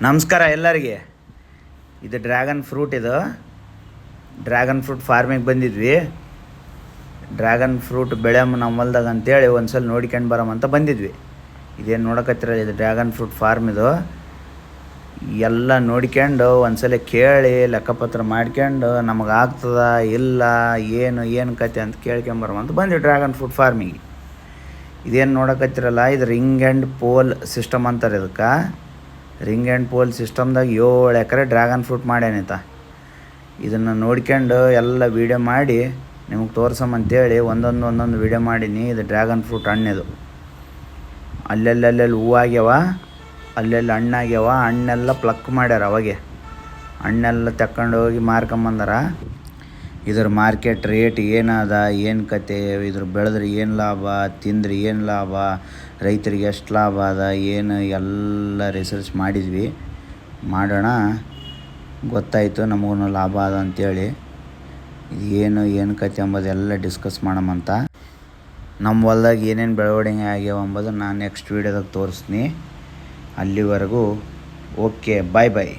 ನಮಸ್ಕಾರ ಎಲ್ಲರಿಗೆ. ಇದು ಡ್ರ್ಯಾಗನ್ ಫ್ರೂಟ್. ಇದು ಡ್ರ್ಯಾಗನ್ ಫ್ರೂಟ್ ಫಾರ್ಮಿಗೆ ಬಂದಿದ್ವಿ. ಡ್ರ್ಯಾಗನ್ ಫ್ರೂಟ್ ಬೆಳೆಯಮ್ಮ ನಮ್ಮ ಹೊಲ್ದಾಗ ಅಂತೇಳಿ ಒಂದು ಸಲ ನೋಡ್ಕೊಂಡು ಬರಮಂತ ಬಂದಿದ್ವಿ. ಇದೇನು ನೋಡಕತ್ತಿರ, ಇದು ಡ್ರ್ಯಾಗನ್ ಫ್ರೂಟ್ ಫಾರ್ಮ್. ಇದು ಎಲ್ಲ ನೋಡ್ಕೊಂಡು ಒಂದು ಸಲ ಕೇಳಿ ಲೆಕ್ಕಪತ್ರ ಮಾಡ್ಕೊಂಡು ನಮಗೆ ಆಗ್ತದ ಇಲ್ಲ ಏನು ಕತೆ ಅಂತ ಕೇಳ್ಕೊಂಬರಮಂತ ಬಂದ್ವಿ ಡ್ರ್ಯಾಗನ್ ಫ್ರೂಟ್ ಫಾರ್ಮಿಗೆ. ಇದೇನು ನೋಡಕತ್ತಿರಲ್ಲ, ಇದು ರಿಂಗ್ ಆ್ಯಂಡ್ ಪೋಲ್ ಸಿಸ್ಟಮ್ ಅಂತಾರೆ. ಇದಕ್ಕೆ ರಿಂಗ್ ಆ್ಯಂಡ್ ಪೋಲ್ ಸಿಸ್ಟಮ್ದಾಗ 7 ಎಕರೆ ಡ್ರ್ಯಾಗನ್ ಫ್ರೂಟ್ ಮಾಡ್ಯಾನಿತ. ಇದನ್ನು ನೋಡ್ಕೊಂಡು ಎಲ್ಲ ವೀಡಿಯೋ ಮಾಡಿ ನಿಮಗೆ ತೋರ್ಸಮ್ಮಂತೇಳಿ ಒಂದೊಂದು ವೀಡಿಯೋ ಮಾಡೀನಿ. ಇದು ಡ್ರ್ಯಾಗನ್ ಫ್ರೂಟ್ ಹಣ್ಣಿದು. ಅಲ್ಲೆಲ್ಲಿ ಹೂವಾಗ್ಯಾವ, ಅಲ್ಲೆಲ್ಲಿ ಹಣ್ಣಾಗ್ಯಾವ. ಹಣ್ಣೆಲ್ಲ ಪ್ಲಕ್ ಮಾಡ್ಯಾರ. ಅವಾಗೆ ಹಣ್ಣೆಲ್ಲ ತಗೊಂಡು ಹೋಗಿ ಮಾರ್ಕೊಂಬಂದಾರ. ಇದ್ರ ಮಾರ್ಕೆಟ್ ರೇಟ್ ಏನದ, ಏನು ಕತೆ, ಇದ್ರ ಬೆಳೆದ್ರೆ ಏನು ಲಾಭ, ತಿಂದ್ರೆ ಏನು ಲಾಭ, ರೈತರಿಗೆ ಎಷ್ಟು ಲಾಭ ಅದ, ಏನು ಎಲ್ಲ ರಿಸರ್ಚ್ ಮಾಡಿದ್ವಿ. ಮಾಡೋಣ, ಗೊತ್ತಾಯಿತು ನಮಗೂ ಲಾಭ ಅದ ಅಂಥೇಳಿ. ಇದು ಏನು ಕತೆ ಎಂಬುದೆಲ್ಲ ಡಿಸ್ಕಸ್ ಮಾಡಮಂತ. ನಮ್ಮ ಹೊಲ್ದಾಗ ಏನೇನು ಬೆಳವಣಿಗೆ ಆಗ್ಯಾವ ಎಂಬುದು ನಾನು ನೆಕ್ಸ್ಟ್ ವೀಡಿಯೋದಾಗ ತೋರಿಸ್ತೀನಿ. ಅಲ್ಲಿವರೆಗೂ ಓಕೆ, ಬಾಯ್.